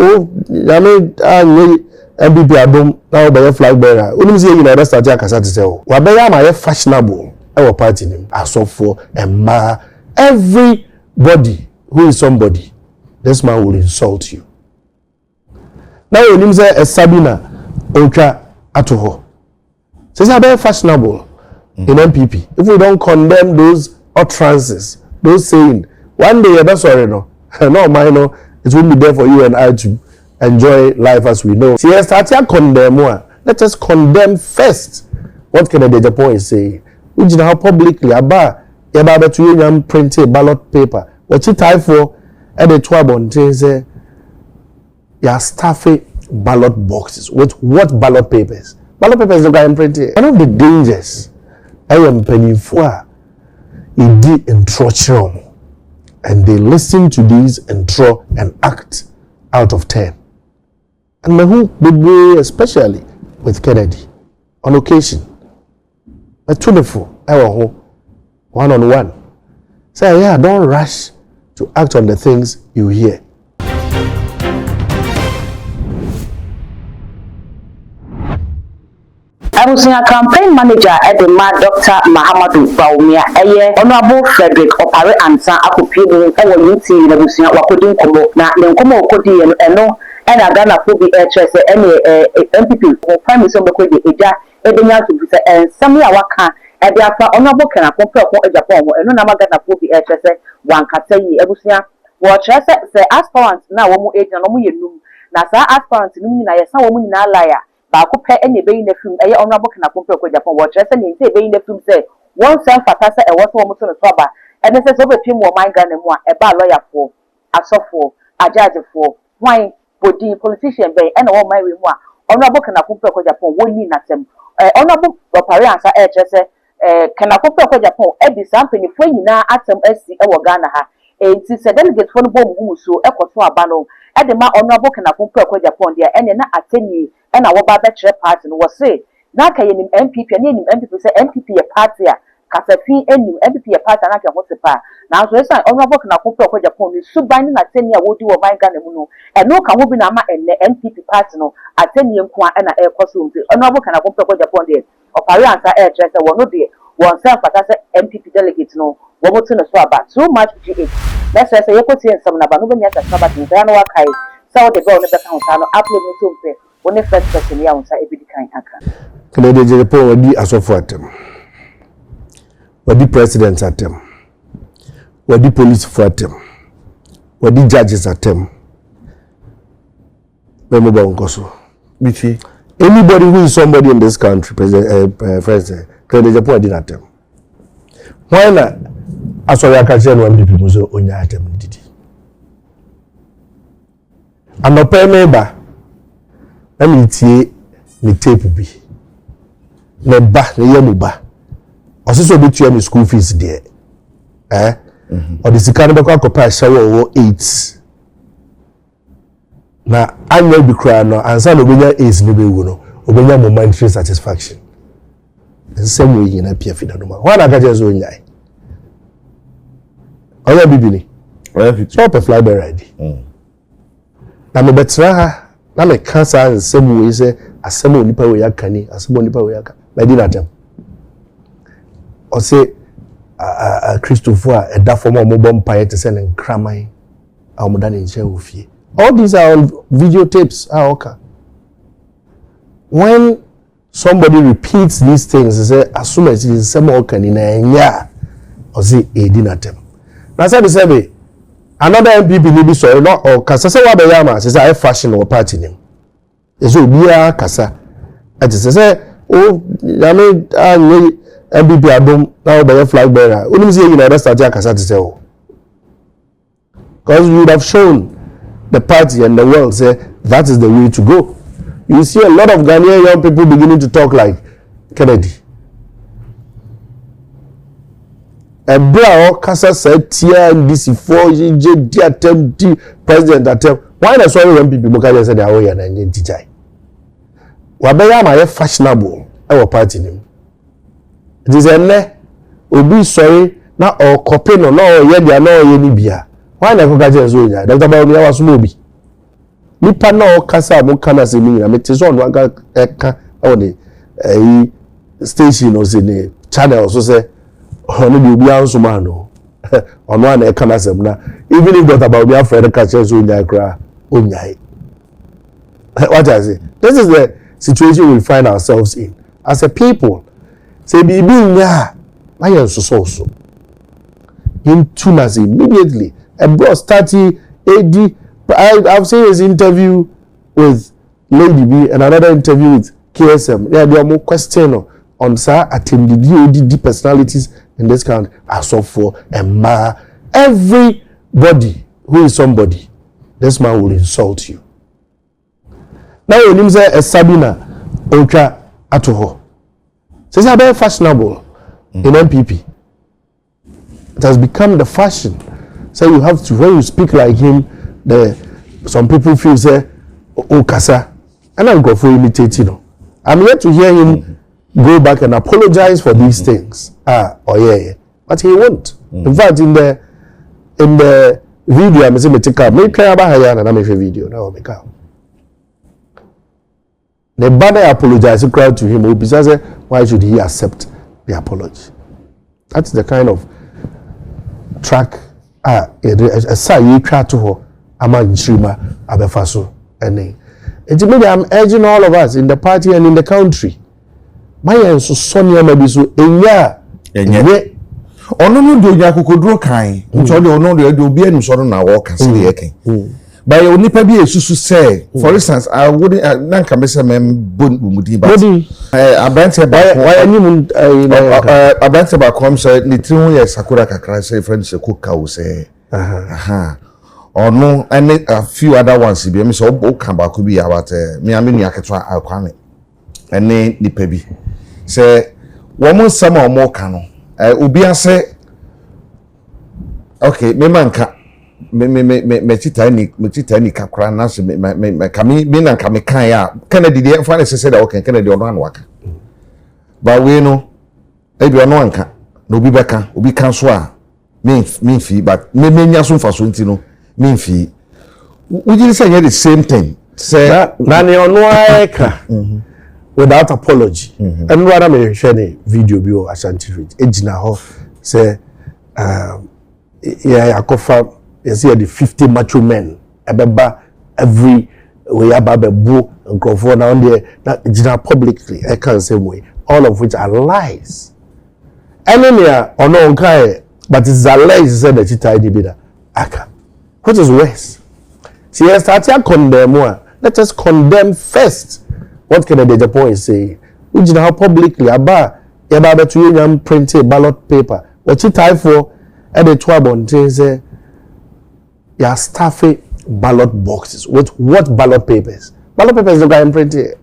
oh yame MPP adom now be flag bearer onim say you na start akasa te say o wa be ya ma fashionable our party name asofo emma everybody who is somebody this man will insult you now onim say Sabina otwa atoho say be fashionable in MPP if we don't condemn those utterances those saying one day you're sorry no mine it will be there for you and I to enjoy life as we know. See, condemn one. Let us condemn first what Kennedy Agyapong is saying. Which now publicly about to you print a ballot paper. What you type for at the 12 say your stuffy ballot boxes with what ballot papers? Ballot papers are going printed. One of the dangers I am penny for indeed in torture, and they listen to these and throw and act out of turn. And who be especially with Kennedy on occasion. But 24, one-on-one. Say, yeah, don't rush to act on the things you hear. I was a campaign manager at the Dr. Bawumia, Honorable Frederick Opare Ansa Akupini, Yuti, Nebusia, Wakudin Komo, Nankomo Kodi, and no, and I got a Pubi HS, MPP, or Prime Minister Kodi, Edina to be and Samia Waka, and therefore Honorable can compare for Agyapong, and no Namagana Pubi HS, one Katay, Ebusia, watch us, say aspirants now, one age and no Nasa aspirants, Lumina, some woman in a liar. Ba ko pe ene be in the film e honorable kana compare ko Japan watch say ne say be in the film say one sen fata say e wo so mo so no soba and say so be pim wo man Ghana mu a e ba lawyer for asofo judge for why body politician be and wo man we mu a honorable kana compare ko Japan woni natem honorable Opare Ansa e che say kana compare ko Japan e bi sampani fo nyina atem asi e wo Ghana ha enti se delegate fo no bom gu so e koto aba no e de ma honorable kana compare ko Japan dia ene na ateni and our Babette party was say, Naka in MPP and in MPP say MPP a party, Casafi and MPP a party and I can what's a part. Now, so it's an honorable can compare Japan is so binding at 10 year would do a my Ghana and no can be Nama and the MPP party no at 10 year and a air costume. Honorable can compare Japan there. Or Parianta air dresser will not be one self as MPP delegates no. One more to the swab, so much GH. That's why I say you could see some Nabanuban at Sabat in Ghana. So the girl never found upload to when the first person here on every kind of Kennedy Agyapong wadi asofo atem. Wadi president atem. Wadi police for atem. Wadi judges atem. Member Nkoso. Bichi. Anybody who is somebody in this country, President Kennedy Agyapong wadi atem. Why na asori akache no MPP muso onya atem didi. Anope member I'm tie ni tape bi na ba na yamu ba oseso betua ni school fees there or the sikane be kwa kopa shawo 8 na annual bi kra no ansa no obenya ace no be wu no obenya momentary satisfaction nsem we yin na pia fi dadoma ho na gaje zo nyai oya bibini oya fi so pe fly be ready na me betra ha na me kansa nsem we say asem onipa we yakani asem onipa we yaka by di natem o say Christopher eda form o mobom paye te say nkraman a omoda ne nche ofie. All these are on videotapes. Okay. When somebody repeats these things, they say as soon as it is some okani na enya o say edi natem. Na say another MPP ni bi so no or kasa say wa be yama say I fashion or party name. Ezo bia kasa. Ati say oh yame MPP adom now be flag bearer. Only say you know start kasa to say oh. Because you would have shown the party and the world say that is the way to go. You see a lot of Ghanaian young people beginning to talk like Kennedy. And Brown Kasa said TNDC for JD attempt president attempt. Why not sorry when people Mokaya said they are here and TJ? Wabeya ma fashionable our party name. It is a obi sorry na or copy no ye dia no ye ni bia. Why not Kokaje Zoya? Dr. Bawumia was Mobi. nipa na okasa mo kana se mi na me te so no aga eka on the station or the channel so say ono bi obi anso ma no ono an eka na sem na even if got about your friend catch so nya kra onyai. What I say, this is the situation we find ourselves in as a people. Say bibi nya na yen so in tunas immediately a bro starting AD. I've seen his interview with Lady B and another interview with KSM. There are more questions on sir attended DOD personalities in this country as so for a ma. Everybody who is somebody, this man will insult you. Now your name is Sabina Oka Atoho. Says it's very fashionable in MPP. It has become the fashion. So you have to, when you speak like him, some people feel say kasa and I'm going for imitating. I'm yet to hear him go back and apologize for these things. Yeah, but he won't. In fact, in the video, I'm saying make try about Hayana and I make a video now. Make out. The banner apologize crowd to him. Because why should he accept the apology? That's the kind of track. A say you try to her. Among Shima Abefaso and I'm urging all of us in the party and in the country. My so Sonia Mabisu enye ono no do yakukudro kan nto de ono de obi anu so na wo ka se yeke by onipa bi esusu say for instance I wouldn't nanka me say mem mudi ba abante ba why anyim abante ba come say ni tri hu ye sakura kakra say friend say kuka wo say or no, and a few other ones. Be me so come back could be about me. I mean, I can try Alquani and name the pebi. Say, woman, some or more cano. Ubia say, okay, me manka me titani capra, Nancy, me kami, me and kami kaya. Kennedy, the finance said, okay, Kennedy or non worker. But we know, maybe no one can, no be back, ubi can swear. Me fee, but me yasun for Suntino. Mean fee. Would you say the same thing? Say Nani on without apology. And what I'm sharing video bio Ashanti Ridge. Ejina ho say yeah akofa you see the 50 macho men ebeba every way about bu nkrofo na on there that ejina publicly I can't say way all of which are lies. Enemy ono nkai but it's a lie said that it ID be that aka. What is worse? See, I start to condemn one. Let us condemn first what Kennedy Agyapong is saying. Which is how publicly about to print a ballot paper. What you type for at the 12 on say your staffy ballot boxes. With what ballot papers? Ballot papers don't get printed.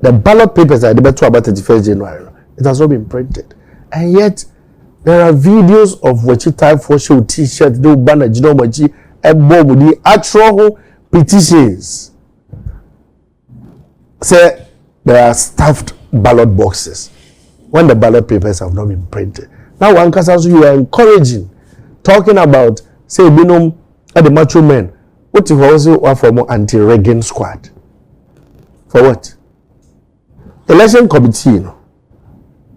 The ballot papers are about 31st January. It has not been printed. And yet there are videos of what you type for show t-shirt, do banner, you know what you the actual petitions. Say there are stuffed ballot boxes when the ballot papers have not been printed. Now one case you are encouraging, talking about say Binum at the macho men. What if also offer more anti-Reagan squad? For what? Election committee, you know.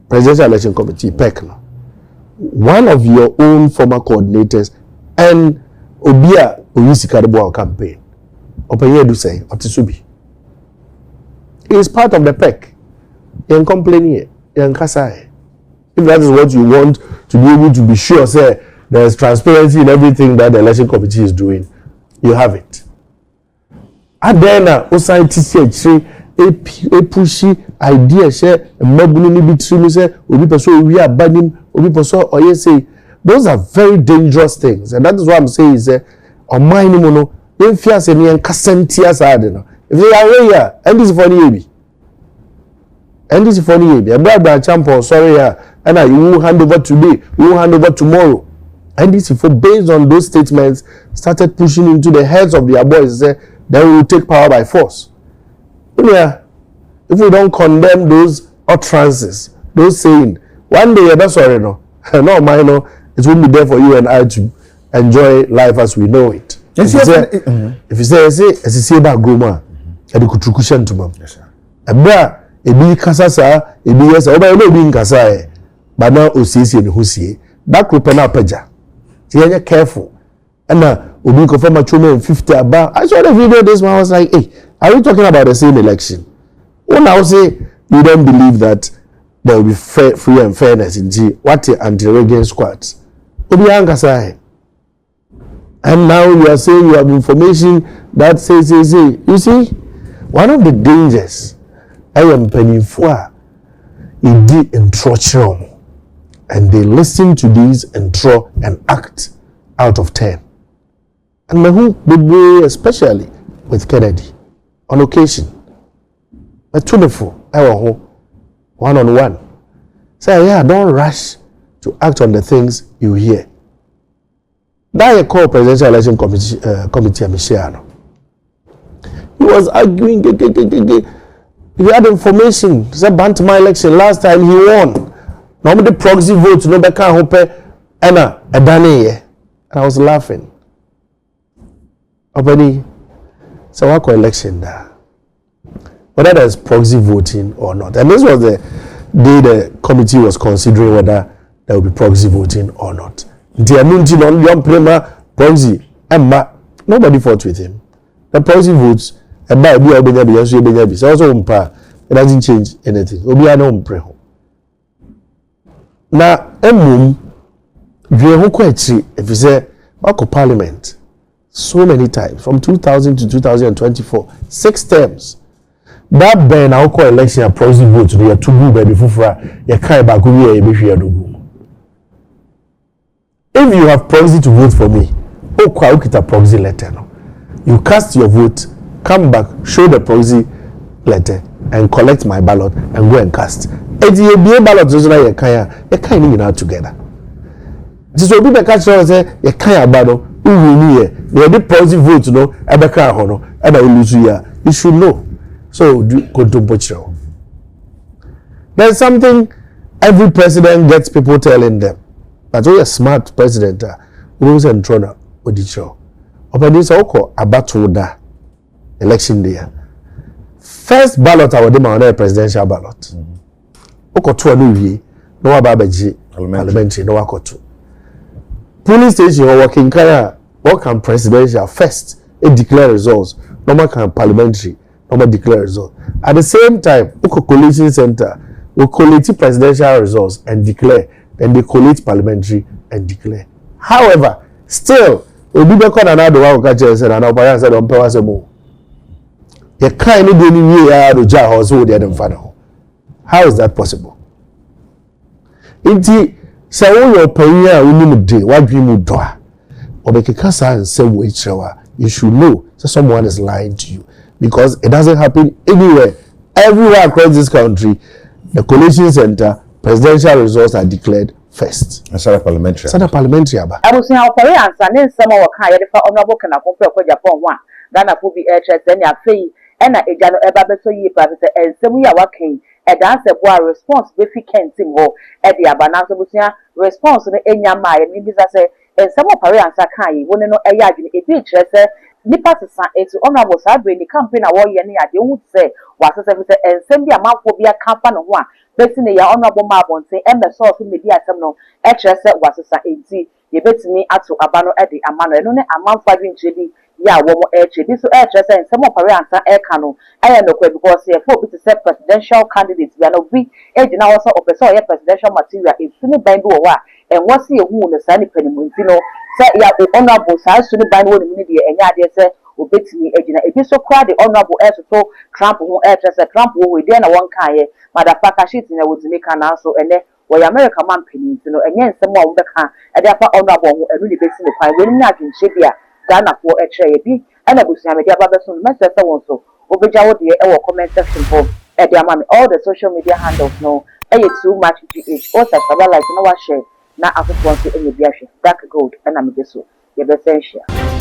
Presidential election committee, PEC, no. One of your own former coordinators and Obia Oyusikadebo campaign. Openye do say Otisubi. He is part of the PEC. You complain here. You kasai. If that is what you want to be able to be sure, say there is transparency in everything that the election committee is doing, you have it. Adena Osai TCH a pushy idea share a mabuni bitrim say obi person we are banning obi person or you say those are very dangerous things, and that is what I'm saying is on my mono in fear say me and kasentia side no if they are here and this for the and this for the brother champion sorry here and you will hand over today, you will hand over tomorrow, and this for based on those statements started pushing into the heads of their boys say then we will take power by force. Yeah, if we don't condemn those utterances, those saying, one day that's sorry no, no, it won't be there for you and I to enjoy life as we know it. If you say as you say about groma, and the kutukushan to mom. Yes, sir. A bra, a big casasa, a big yes, over no being casa, but now Osisi and Husi. That group and Apaja. You're careful. And now, we confirm a 250 about. I saw the video this one. I was like, hey, are we talking about the same election? When I say you don't believe that there will be free and fairness in G, what the anti-Reagan squads? Obianga. And now you are saying you have information that says, you see, one of the dangers I am penning for is the introduction. And they listen to these intro and act out of 10. And Mahu, especially with Kennedy, on occasion, a 24, one-on-one. Say, yeah, don't rush to act on the things you hear. That you call Presidential Election Committee Michelle. He was arguing, he had information, said Bantama election, last time he won. Normally the proxy vote, no back can hope Anna a Dane. And I was laughing. Openi, so what election there? Whether there's proxy voting or not. And this was the day the committee was considering whether there will be proxy voting or not. Proxy, nobody fought with him. The proxy votes, and by so also it doesn't change anything. Now, if you say, Parliament, so many times, from 2000 to 2024, 6 terms. That Ben our election and proxy vote we are too good baby fufra you can't back if you have proxy to vote for me, okita proxy letter no. You cast your vote, come back, show the proxy letter, and collect my ballot and go and cast. It's a ballot you can't together. This will be the catch say you can't battle. The proxy vote no, Abeka hono, and I lose you should know. So do contemporary. There's something every president gets people telling them. But you're a smart president, who's in Trona with the show. Open this oko about da election day. First ballot I would demand a presidential ballot. Oko to anuvi, no ababaji, parliamentary, no akoto. Police station or working kaya, what can presidential first it declare results, no one can parliamentary. Declare results. At the same time, Oko Coalition Center will collate presidential results and declare, then they collate parliamentary and declare. However, still, we'll be back on another one catch and another said on power some more. You can't do any way to jar house who did them. How is that possible? Inti say your pay we day, what dream would do? Or make a casa and say which you should know that someone is lying to you. Because it doesn't happen anywhere. Everywhere across this country, the coalition center, presidential results are declared first. Asada parliamentary. I was now for answer, and then some of our honorable can compare with Agyapong one. Ghana will be airchest, then your fee, and a Jano Ebabeso ye private, and some we are working. A dance of war response, if we can't sing more at the Abanasa response to the Enyama, and maybe I say, and some of our answer can, when no a yard in a beach, nipa sesa etu honorable sabre ni campaign award ye ne ade hu se wase se ensem bi amanfo bi akampa no ho a beti ne ya honorable mabonten emme so so media asem no e kire se wase sa enti ye betimi ato aba no e de amano eno ne amanfo adwenche bi ya wo mo e kire bi so e kire se ensem opare ansa e ka no eye no kwa because ye for bi to say presidential candidates bi no bi e di na wo so opese o ye presidential material e suni ban bi wo a en wo se ye hu no sa ni panimunti no say ya honorable sa suni ban wo ni de enya ade say obetimi ejina ebi so kwa the honorable so Trump who say Trump wo we dey na won kan ye madafaka shit na wotimi kan na so ene wo ya America man peni no enye nsem a wo be kan e dey fa honorable ho enu ni besi ne kwan we ni adwenche bia Ghana for e kire ye bi ena busia media ba be so no message say won so obeja wo de e wo comment section for e dey amami all the social media handles no e too much gh or subscribe like na wa share na afofo so enye bia hwe dark gold ena me be so ye be share